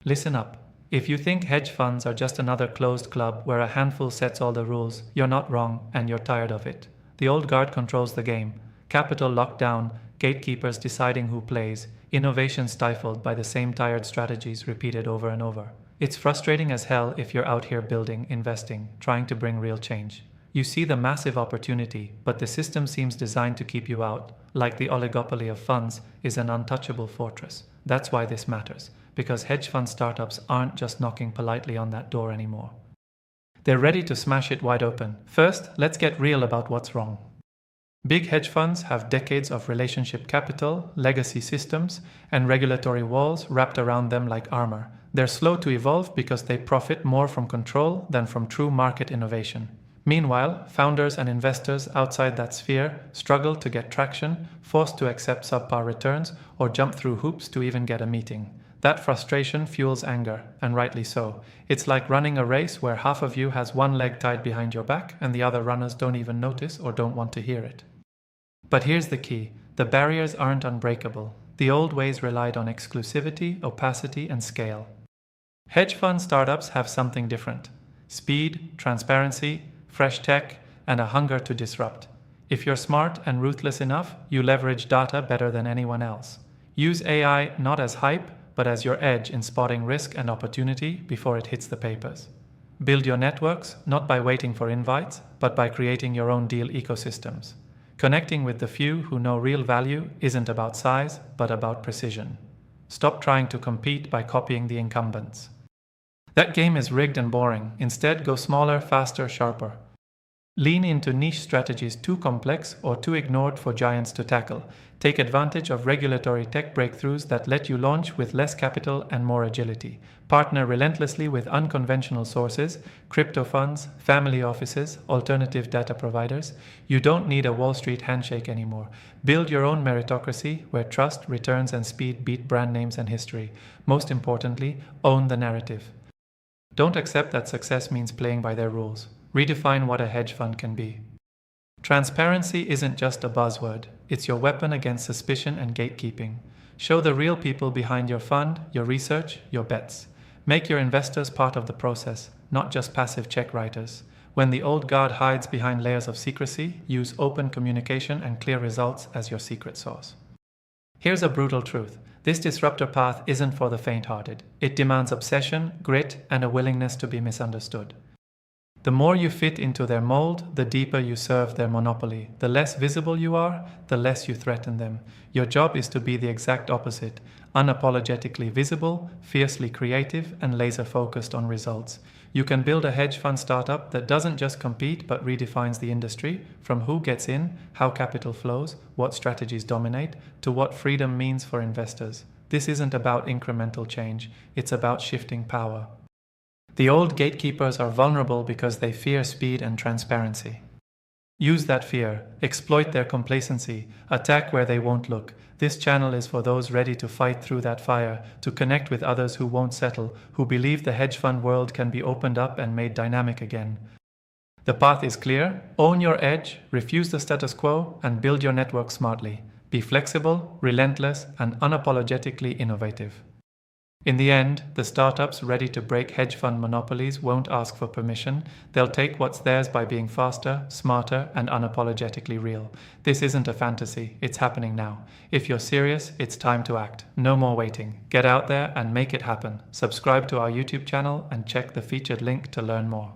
Listen up. If you think hedge funds are just another closed club where a handful sets all the rules, you're not wrong and you're tired of it. The old guard controls the game. Capital locked down, gatekeepers deciding who plays, innovation stifled by the same tired strategies repeated over and over. It's frustrating as hell if you're out here building, investing, trying to bring real change. You see the massive opportunity, but the system seems designed to keep you out, like the oligopoly of funds is an untouchable fortress. That's why this matters, because hedge fund startups aren't just knocking politely on that door anymore. They're ready to smash it wide open. First, let's get real about what's wrong. Big hedge funds have decades of relationship capital, legacy systems, and regulatory walls wrapped around them like armor. They're slow to evolve because they profit more from control than from true market innovation. Meanwhile, founders and investors outside that sphere struggle to get traction, forced to accept subpar returns, or jump through hoops to even get a meeting. That frustration fuels anger, and rightly so. It's like running a race where half of you has one leg tied behind your back and the other runners don't even notice or don't want to hear it. But here's the key. The barriers aren't unbreakable. The old ways relied on exclusivity, opacity, and scale. Hedge fund startups have something different. Speed, transparency, fresh tech, and a hunger to disrupt. If you're smart and ruthless enough, you leverage data better than anyone else. Use AI not as hype, but as your edge in spotting risk and opportunity before it hits the papers. Build your networks not by waiting for invites, but by creating your own deal ecosystems. Connecting with the few who know real value isn't about size, but about precision. Stop trying to compete by copying the incumbents. That game is rigged and boring. Instead, go smaller, faster, sharper. Lean into niche strategies too complex or too ignored for giants to tackle. Take advantage of regulatory tech breakthroughs that let you launch with less capital and more agility. Partner relentlessly with unconventional sources, crypto funds, family offices, alternative data providers. You don't need a Wall Street handshake anymore. Build your own meritocracy where trust, returns, and speed beat brand names and history. Most importantly, own the narrative. Don't accept that success means playing by their rules. Redefine what a hedge fund can be. Transparency isn't just a buzzword. It's your weapon against suspicion and gatekeeping. Show the real people behind your fund, your research, your bets. Make your investors part of the process, not just passive check writers. When the old guard hides behind layers of secrecy, use open communication and clear results as your secret sauce. Here's a brutal truth. This disruptor path isn't for the faint-hearted. It demands obsession, grit, and a willingness to be misunderstood. The more you fit into their mold, the deeper you serve their monopoly. The less visible you are, the less you threaten them. Your job is to be the exact opposite, unapologetically visible, fiercely creative, and laser-focused on results. You can build a hedge fund startup that doesn't just compete but redefines the industry, from who gets in, how capital flows, what strategies dominate, to what freedom means for investors. This isn't about incremental change, it's about shifting power. The old gatekeepers are vulnerable because they fear speed and transparency. Use that fear, exploit their complacency, attack where they won't look. This channel is for those ready to fight through that fire, to connect with others who won't settle, who believe the hedge fund world can be opened up and made dynamic again. The path is clear. Own your edge, refuse the status quo, and build your network smartly. Be flexible, relentless, and unapologetically innovative. In the end, the startups ready to break hedge fund monopolies won't ask for permission. They'll take what's theirs by being faster, smarter, and unapologetically real. This isn't a fantasy, it's happening now. If you're serious, it's time to act. No more waiting. Get out there and make it happen. Subscribe to our YouTube channel and check the featured link to learn more.